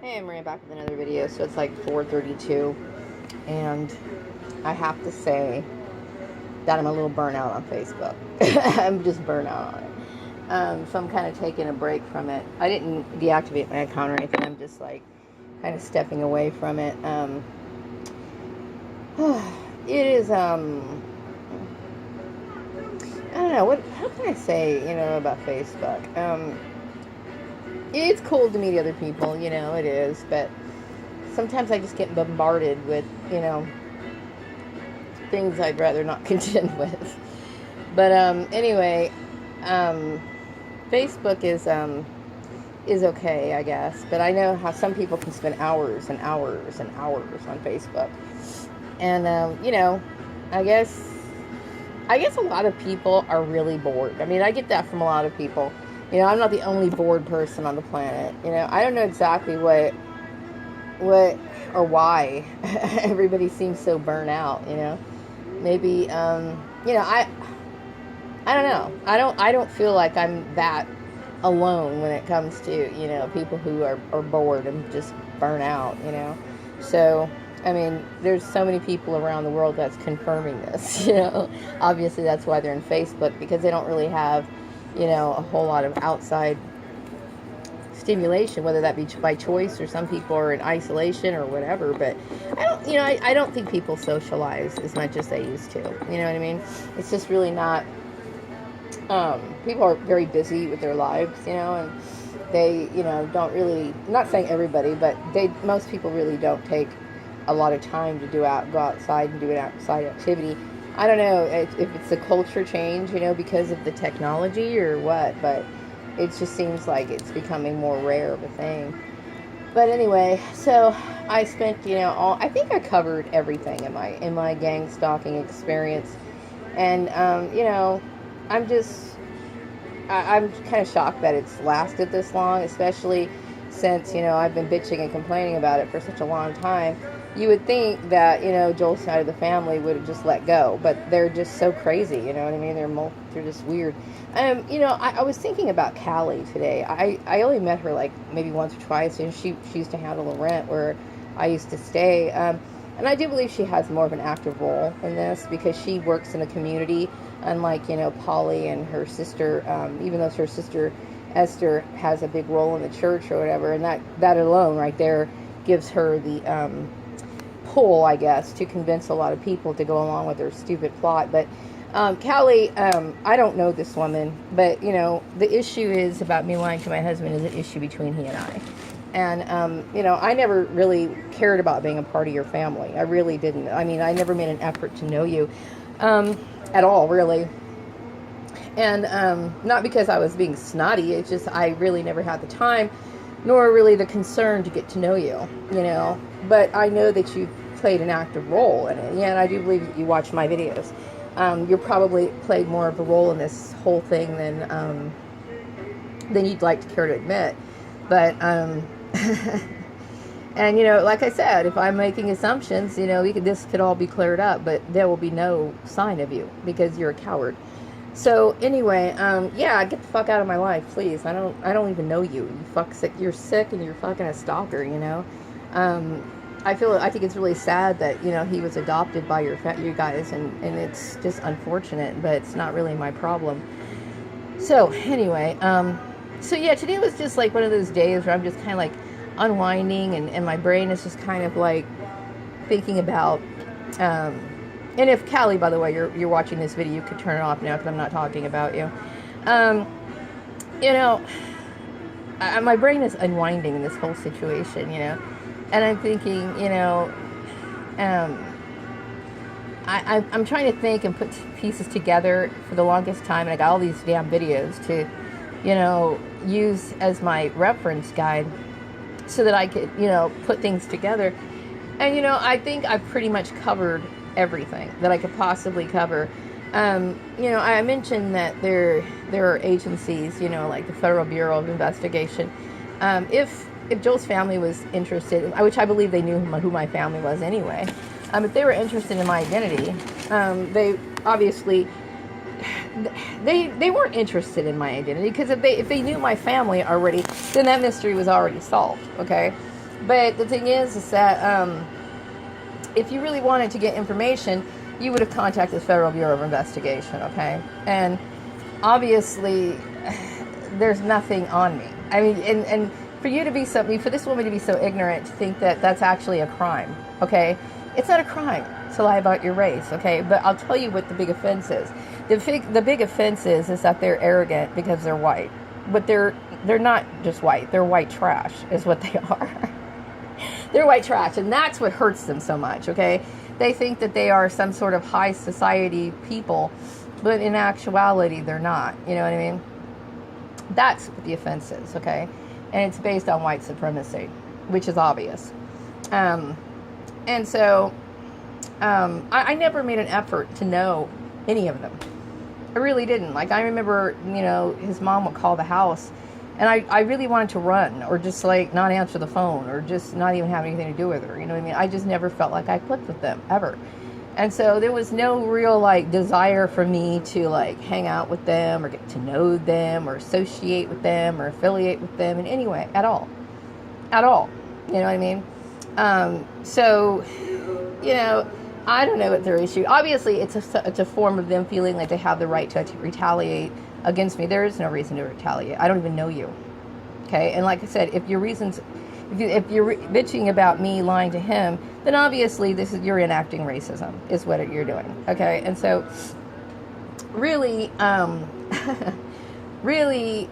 Hey, I'm Maria back with another video. So it's like 4:32, and I have to say that I'm a little burnt out on Facebook. I'm just burnt out on it. So I'm kind of taking a break from it. I didn't deactivate my account or anything. I'm just like kind of stepping away from it. It is I don't know what. How can I say about Facebook? It's cool to meet other people. It is, but sometimes I just get bombarded with, things I'd rather not contend with. But anyway, Facebook is okay, I guess. But I know how some people can spend hours and hours and hours on Facebook, and I guess a lot of people are really bored. I mean, I get that from a lot of people. I'm not the only bored person on the planet. I don't know exactly what or why everybody seems so burnt out. Maybe I don't know. I don't feel like I'm that alone when it comes to people who are bored and just burnt out. So I mean, there's so many people around the world that's confirming this. Obviously that's why they're in Facebook, because they don't really have a whole lot of outside stimulation, whether that be by choice or some people are in isolation or whatever. But I don't think people socialize as much as they used to. You know what I mean? It's just really not. People are very busy with their lives, and they, don't really. I'm not saying everybody, but most people really don't take a lot of time to go outside and do an outside activity. I don't know if it's a culture change, because of the technology or what, but it just seems like it's becoming more rare of a thing. But anyway, so I spent, I think I covered everything in my gang stalking experience, and I'm kind of shocked that it's lasted this long, especially since I've been bitching and complaining about it for such a long time. You would think that Joel's side of the family would have just let go, but they're just so crazy. You know what I mean? They're just weird. I was thinking about Callie today. I only met her like maybe once or twice, and she used to handle the rent where I used to stay. And I do believe she has more of an active role in this because she works in the community, unlike Polly and her sister. Even though her sister Esther has a big role in the church or whatever, and that alone right there gives her the pull, I guess, to convince a lot of people to go along with her stupid plot. But Callie, I don't know this woman, but the issue is about me lying to my husband is an issue between he and I. And I never really cared about being a part of your family. I really didn't. I mean, I never made an effort to know you at all, really. And not because I was being snotty. It's just I really never had the time, nor really the concern to get to know you. But I know that you played an active role in it. Yeah, and I do believe that you watch my videos. You're probably played more of a role in this whole thing than you'd like to care to admit. But and like I said, if I'm making assumptions, this could all be cleared up, but there will be no sign of you because you're a coward. So anyway, yeah, get the fuck out of my life, please. I don't even know you. You're sick and you're fucking a stalker. I think it's really sad that he was adopted by you guys, and it's just unfortunate, but it's not really my problem. So anyway, so yeah, today was just like one of those days where I'm just kind of like unwinding, and my brain is just kind of like thinking about. And if Callie, by the way, you're watching this video, you could turn it off now because I'm not talking about you. My brain is unwinding in this whole situation, and I'm thinking, I'm trying to think and put pieces together for the longest time, and I got all these damn videos to, use as my reference guide so that I could, put things together. And, I think I've pretty much covered everything that I could possibly cover. I mentioned that there are agencies, like the Federal Bureau of Investigation. If Joel's family was interested, which I believe they knew who my family was anyway, if they were interested in my identity, they obviously they weren't interested in my identity, because if they knew my family already, then that mystery was already solved. Okay, But the thing is that if you really wanted to get information, you would have contacted the Federal Bureau of Investigation, okay? And obviously, there's nothing on me. I mean, and for you to be for this woman to be so ignorant to think that that's actually a crime, okay? It's not a crime to lie about your race, okay? But I'll tell you what the big offense is. The big offense is that they're arrogant because they're white. But they're not just white. They're white trash is what they are. They're white trash, and that's what hurts them so much, okay? They think that they are some sort of high society people, but in actuality, they're not. You know what I mean? That's what the offense is, okay? And it's based on white supremacy, which is obvious. And so I never made an effort to know any of them. I really didn't. Like, I remember, his mom would call the house, and I really wanted to run, or just, like, not answer the phone, or just not even have anything to do with her. You know what I mean? I just never felt like I clicked with them, ever. And so there was no real, like, desire for me to, like, hang out with them, or get to know them, or associate with them, or affiliate with them in any way, at all. At all. You know what I mean? So, I don't know what their issue. Obviously, it's a form of them feeling like they have the right to retaliate against me. There is no reason to retaliate. I don't even know you. Okay? And like I said, if you're bitching about me lying to him, then obviously you're enacting racism, is what you're doing. Okay? And so, really, really,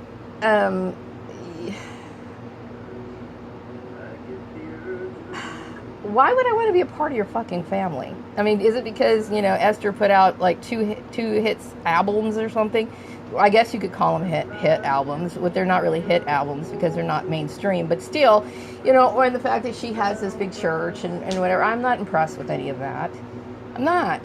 why would I want to be a part of your fucking family? I mean, is it because, Esther put out like two hits albums or something? I guess you could call them hit albums, but they're not really hit albums because they're not mainstream. But still, or in the fact that she has this big church and whatever. I'm not impressed with any of that. I'm not.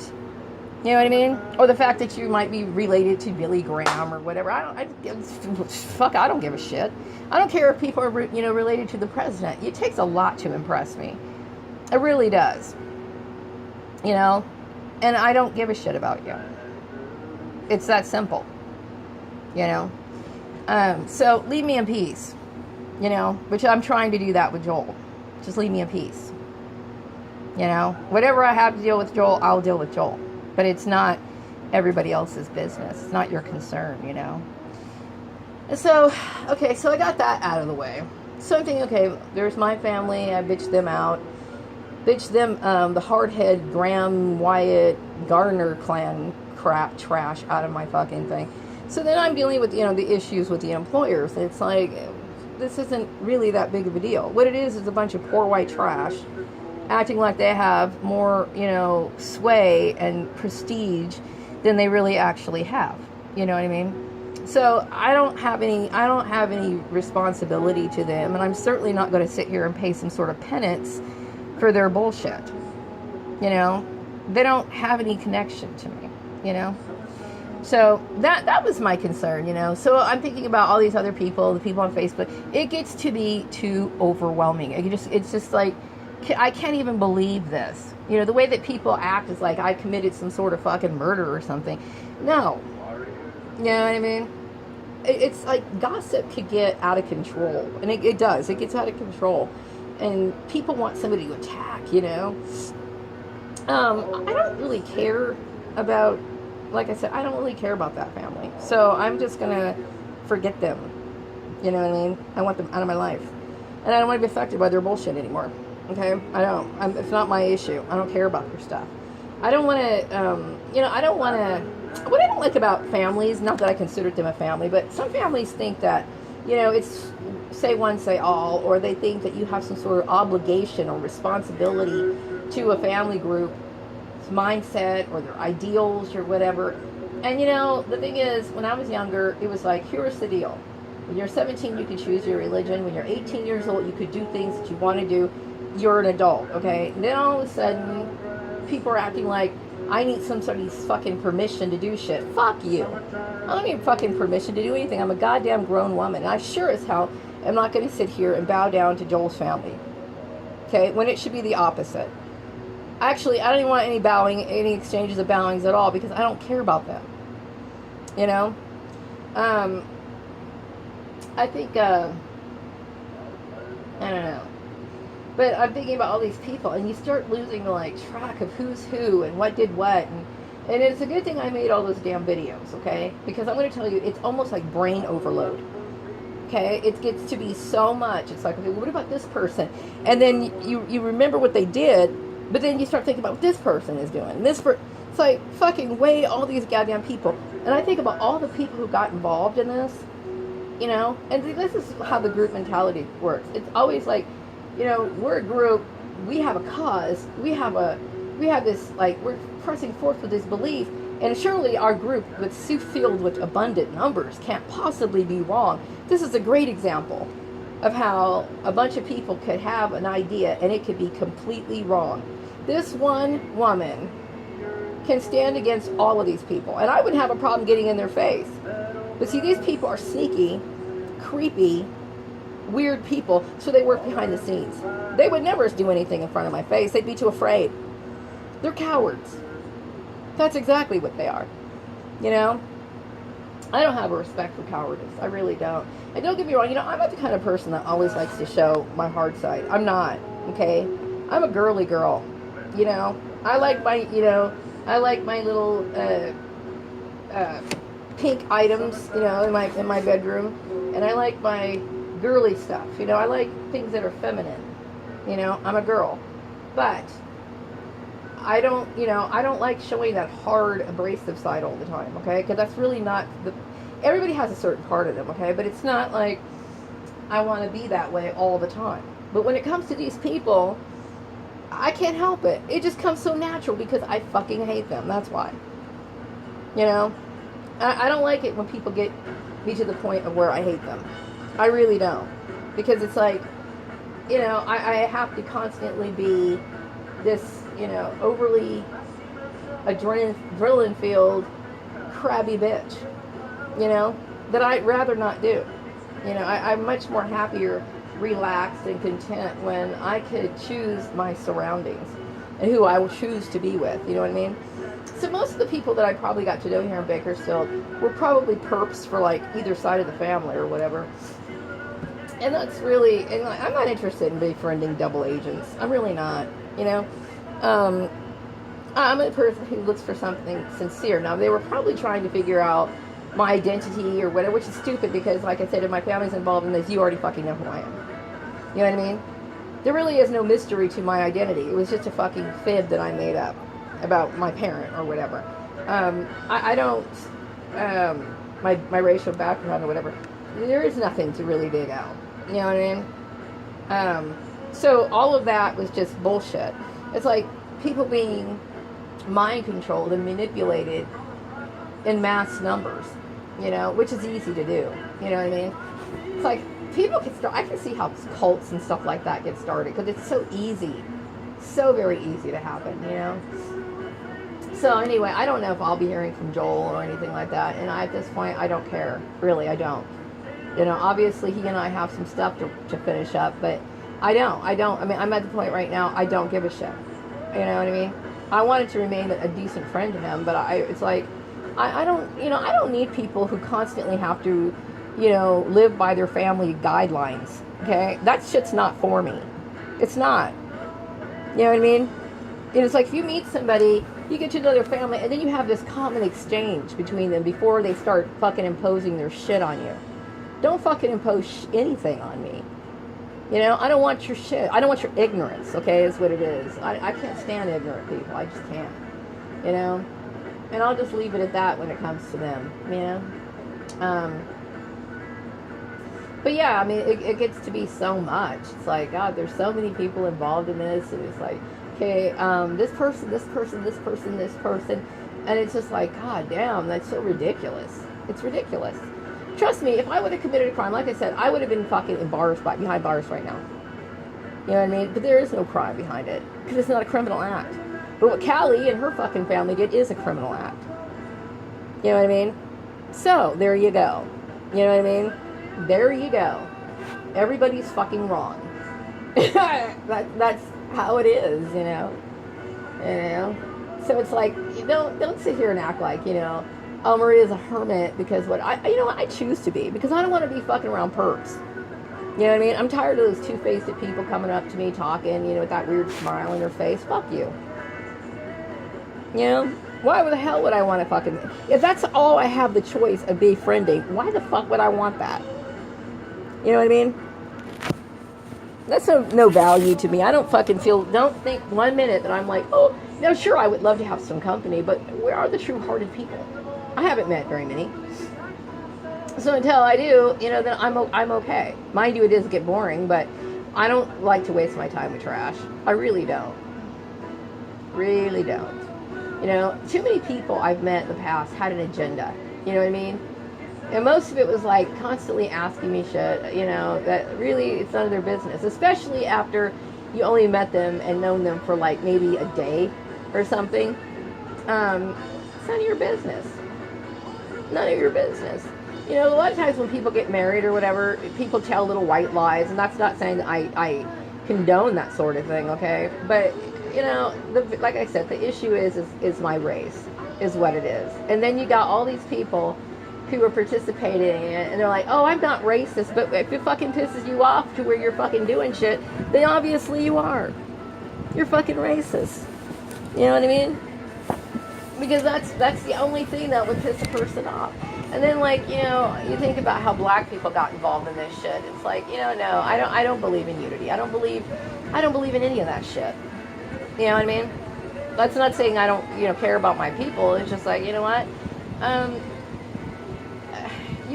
You know what I mean? Or the fact that you might be related to Billy Graham or whatever. I don't give a shit. I don't care if people are, related to the president. It takes a lot to impress me. It really does. And I don't give a shit about you. It's that simple. So leave me in peace. Which I'm trying to do that with Joel. Just leave me in peace. Whatever I have to deal with Joel, I'll deal with Joel. But it's not everybody else's business. It's not your concern, And so, okay, so I got that out of the way. So I'm thinking, okay, there's my family. I bitched them out. The hardhead Graham, Wyatt, Gardner clan crap trash out of my fucking thing. So then I'm dealing with, the issues with the employers. It's like, this isn't really that big of a deal. What it is a bunch of poor white trash acting like they have more, sway and prestige than they really actually have. You know what I mean? So I don't have any responsibility to them, and I'm certainly not going to sit here and pay some sort of penance for their bullshit. They don't have any connection to me, So that was my concern, So I'm thinking about all these other people, the people on Facebook. It gets to be too overwhelming. It's just like, I can't even believe this. The way that people act is like I committed some sort of fucking murder or something. No. You know what I mean? It's like gossip could get out of control. And it does. It gets out of control. And people want somebody to attack, I don't really care about, like I said, I don't really care about that family. So I'm just going to forget them. You know what I mean? I want them out of my life. And I don't want to be affected by their bullshit anymore. Okay? I don't. It's not my issue. I don't care about their stuff. I don't want to, I don't want to, what I don't like about families, not that I consider them a family, but some families think that, it's say one, say all, or they think that you have some sort of obligation or responsibility to a family group's mindset or their ideals or whatever. And the thing is, when I was younger, it was like, here's the deal. When you're 17, you can choose your religion. When you're 18 years old, you could do things that you want to do. You're an adult, okay? And then all of a sudden, people are acting like, I need somebody's fucking permission to do shit. Fuck you. I don't need fucking permission to do anything. I'm a goddamn grown woman. And I sure as hell am not going to sit here and bow down to Joel's family. Okay? When it should be the opposite. Actually, I don't even want any exchanges of bowings at all, because I don't care about them. I think, I don't know. But I'm thinking about all these people, and you start losing like track of who's who and what did what, and it's a good thing I made all those damn videos, okay? Because I'm going to tell you, it's almost like brain overload. Okay, it gets to be so much. It's like, okay, what about this person? And then you remember what they did, but then you start thinking about what this person is doing. And it's like fucking weigh all these goddamn people. And I think about all the people who got involved in this, you know. And this is how the group mentality works. It's always like, you know, we're a group. We have a cause. We have this, like, we're pressing forth with this belief. And surely our group, that's so filled with abundant numbers, can't possibly be wrong. This is a great example of how a bunch of people could have an idea and it could be completely wrong. This one woman can stand against all of these people. And I wouldn't have a problem getting in their face. But see, these people are sneaky, creepy, weird people, so they work behind the scenes. They would never do anything in front of my face. They'd be too afraid. They're cowards. That's exactly what they are. You know? I don't have a respect for cowardice. I really don't. And don't get me wrong, you know, I'm not the kind of person that always likes to show my hard side. I'm not, okay? I'm a girly girl. You know? I like my little pink items, you know, in my bedroom. And I like my girly stuff. You know, I like things that are feminine. You know, I'm a girl. But I don't like showing that hard, abrasive side all the time, okay? Because that's really not everybody has a certain part of them, okay? But it's not like I want to be that way all the time. But when it comes to these people, I can't help it. It just comes so natural because I fucking hate them. That's why. You know? I don't like it when people get me to the point of where I hate them. I really don't. Because it's like, you know, I have to constantly be this, you know, overly adrenaline filled, crabby bitch, you know, that I'd rather not do. You know, I'm much more happier, relaxed, and content when I could choose my surroundings and who I will choose to be with, you know what I mean? So most of the people that I probably got to know here in Bakersfield were probably perps for like either side of the family or whatever. And that's really, and I'm not interested in befriending double agents. I'm really not, you know. I'm a person who looks for something sincere. Now, they were probably trying to figure out my identity or whatever, which is stupid because, like I said, if my family's involved in this, you already fucking know who I am. You know what I mean? There really is no mystery to my identity. It was just a fucking fib that I made up about my parent or whatever. I don't, my racial background or whatever, there is nothing to really dig out. You know what I mean? So all of that was just bullshit. It's like people being mind controlled and manipulated in mass numbers, you know, which is easy to do. You know what I mean? It's like people can start, I can see how cults and stuff like that get started because it's so easy, so very easy to happen, you know? So anyway, I don't know if I'll be hearing from Joel or anything like that, and at this point, I don't care. Really, I don't. You know, obviously he and I have some stuff to finish up, but I don't. I mean, I'm at the point right now, I don't give a shit. You know what I mean? I wanted to remain a decent friend to him, but it's like, I don't need people who constantly have to, you know, live by their family guidelines, okay? That shit's not for me. It's not. You know what I mean? And it's like if you meet somebody, you get to know their family, and then you have this common exchange between them before they start fucking imposing their shit on you. Don't fucking impose anything on me. You know, I don't want your shit. I don't want your ignorance, okay, is what it is. I can't stand ignorant people. I just can't. You know? And I'll just leave it at that when it comes to them, you know? But yeah, I mean, it gets to be so much. It's like, God, there's so many people involved in this, and it's like, okay, this person, and it's just like, God damn, that's so ridiculous. It's ridiculous. Trust me, if I would have committed a crime, like I said, I would have been fucking behind bars right now. You know what I mean? But there is no crime behind it, because it's not a criminal act. But what Callie and her fucking family did is a criminal act. You know what I mean? So, there you go. You know what I mean? There you go. Everybody's fucking wrong. That's how it is, you know. You know. So it's like, don't sit here and act like, you know, oh, Maria's a hermit because I choose to be, because I don't want to be fucking around perps. You know what I mean? I'm tired of those two-faced people coming up to me talking, with that weird smile on their face. Fuck you. You know? Why the hell would I want to fucking... If that's all I have the choice of befriending, why the fuck would I want that? You know what I mean? That's no value to me. I don't think 1 minute that I'm like, oh, no, sure, I would love to have some company, but where are the true-hearted people? I haven't met very many. So until I do, then I'm okay. Mind you, it does get boring, but I don't like to waste my time with trash. I really don't. Really don't. Too many people I've met in the past had an agenda. You know what I mean? And most of it was like constantly asking me shit, that really it's none of their business. Especially after you only met them and known them for like maybe a day or something. It's none of your business. None of your business. A lot of times when people get married or whatever, people tell little white lies, and that's not saying that I condone that sort of thing, okay? But, like I said, the issue is my race, is what it is. And then you got all these people who are participating in it, and they're like, oh, I'm not racist, but if it fucking pisses you off to where you're fucking doing shit, then obviously you are. You're fucking racist. You know what I mean? Because that's the only thing that would piss a person off. And then, you think about how black people got involved in this shit. It's like, no, I don't believe in unity. I don't believe in any of that shit. You know what I mean? That's not saying I don't, care about my people. It's just like, you know what? I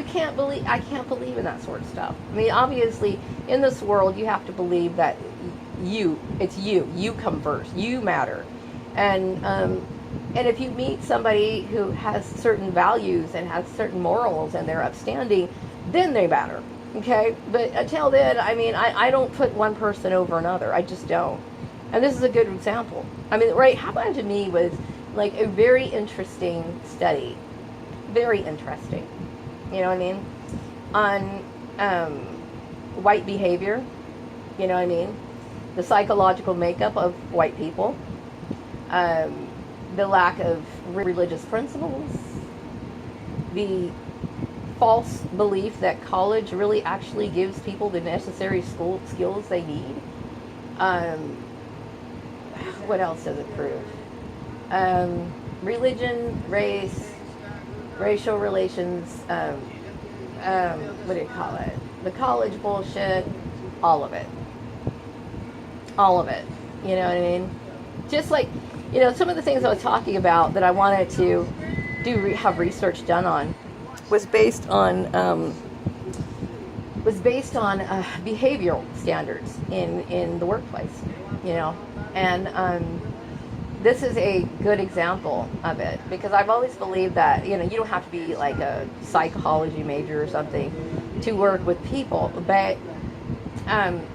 can't believe in that sort of stuff. I mean, obviously, in this world, you have to believe that you come first. You matter. And if you meet somebody who has certain values and has certain morals and they're upstanding, then they matter, okay? But until then, I mean, I don't put one person over another. I just don't. And this is a good example. I mean, what happened to me was like a very interesting study. Very interesting. You know what I mean? On white behavior. You know what I mean? The psychological makeup of white people. The lack of religious principles, the false belief that college really actually gives people the necessary skills they need. What else does it prove? Religion, race, racial relations, what do you call it? The college bullshit, all of it. All of it. You know what I mean? Just like, some of the things I was talking about that I wanted to have research done on was based on behavioral standards in the workplace, and this is a good example of it because I've always believed that you don't have to be like a psychology major or something to work with people, but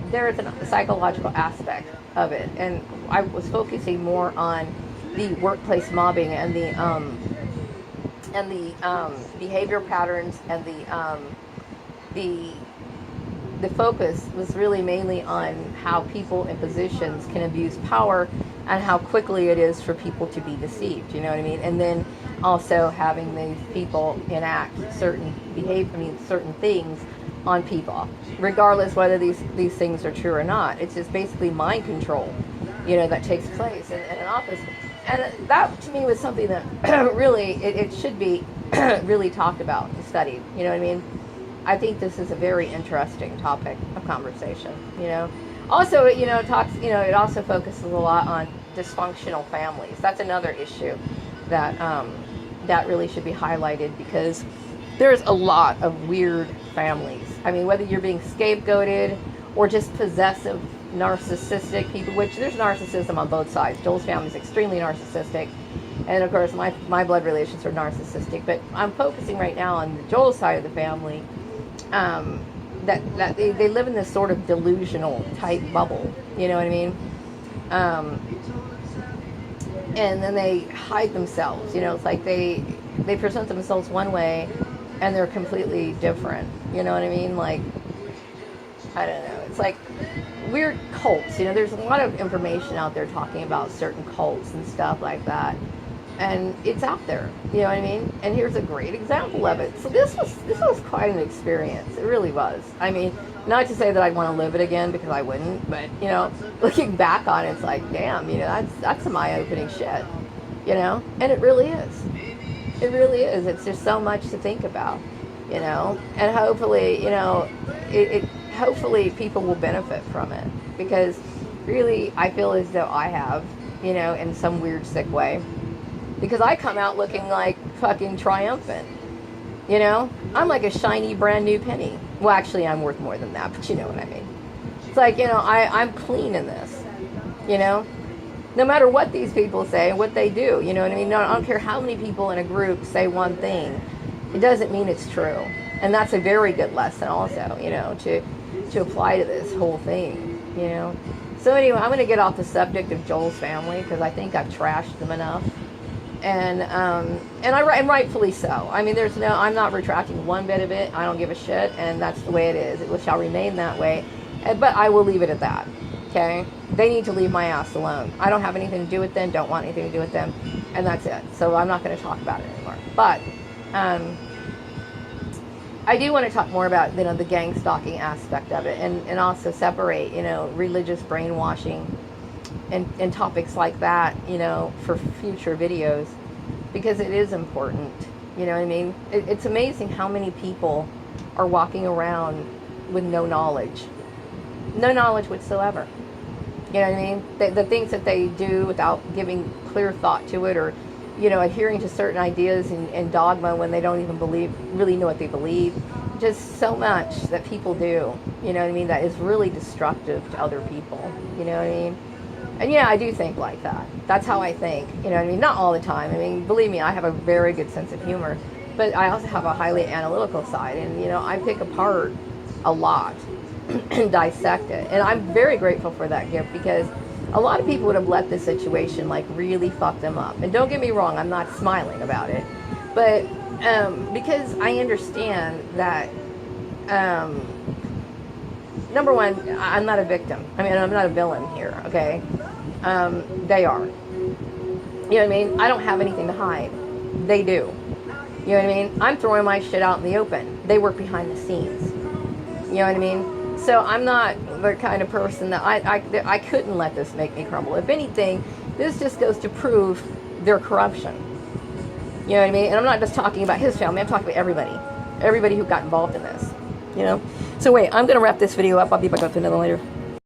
there is a psychological aspect of it, and I was focusing more on the workplace mobbing and the behavior patterns and the focus was really mainly on how people in positions can abuse power and how quickly it is for people to be deceived. You know what I mean? And then also having these people enact certain things on people, regardless whether these things are true or not. It's just basically mind control, that takes place in an office. And that to me was something that really it should be really talked about and studied. You know what I mean? I think this is a very interesting topic of conversation. Also it also focuses a lot on dysfunctional families. That's another issue that really should be highlighted because there's a lot of weird families. I mean, whether you're being scapegoated or just possessive, narcissistic people, which there's narcissism on both sides. Joel's family is extremely narcissistic, and of course my blood relations are narcissistic. But I'm focusing right now on the Joel side of the family. That they live in this sort of delusional type bubble. You know what I mean? And then they hide themselves. It's like they present themselves one way and they're completely different. You know what I mean? Like, I don't know. It's like weird cults. There's a lot of information out there talking about certain cults and stuff like that. and it's out there. You know what I mean? And here's a great example of it. So this was quite an experience. It really was. I mean, not to say that I'd want to live it again, because I wouldn't, but you know, looking back on it, it's like, damn, you know, that's some eye-opening shit. You know, and it really is. It really is. It's just so much to think about. You know, and hopefully, you know, hopefully people will benefit from it, because really I feel as though I have, you know, in some weird sick way, because I come out looking like fucking triumphant. You know, I'm like a shiny brand new penny. Well, actually I'm worth more than that, but you know what I mean. It's like, you know, I'm clean in this, you know, no matter what these people say, what they do, you know what I mean? I don't care how many people in a group say one thing, it doesn't mean it's true. And that's a very good lesson also, you know, to apply to this whole thing, you know. So anyway, I'm going to get off the subject of Joel's family, because I think I've trashed them enough. And rightfully so. I mean, I'm not retracting one bit of it. I don't give a shit, and that's the way it is. It shall remain that way. But I will leave it at that, okay? They need to leave my ass alone. I don't have anything to do with them, don't want anything to do with them, and that's it. So I'm not going to talk about it anymore. But I do want to talk more about, you know, the gang stalking aspect of it, and also separate, you know, religious brainwashing and topics like that, you know, for future videos, because it is important. You know what I mean? It's amazing how many people are walking around with no knowledge whatsoever. You know what I mean? The things that they do without giving clear thought to it, or, you know, adhering to certain ideas and dogma when they don't even really know what they believe. Just so much that people do, you know what I mean, that is really destructive to other people. You know what I mean? And yeah, I do think like that. That's how I think. You know what I mean? Not all the time. I mean, believe me, I have a very good sense of humor, but I also have a highly analytical side, and, you know, I pick apart a lot and dissect it. And I'm very grateful for that gift, because a lot of people would have let this situation like really fuck them up. And don't get me wrong, I'm not smiling about it, but because I understand that, number one, I'm not a victim. I mean, I'm not a villain here, okay? They are. You know what I mean? I don't have anything to hide. They do. You know what I mean? I'm throwing my shit out in the open. They work behind the scenes. You know what I mean? So I'm not the kind of person that I couldn't let this make me crumble. If anything, this just goes to prove their corruption. You know what I mean? And I'm not just talking about his family. I'm talking about everybody who got involved in this. You know? So wait, I'm going to wrap this video up. I'll be back up to another later.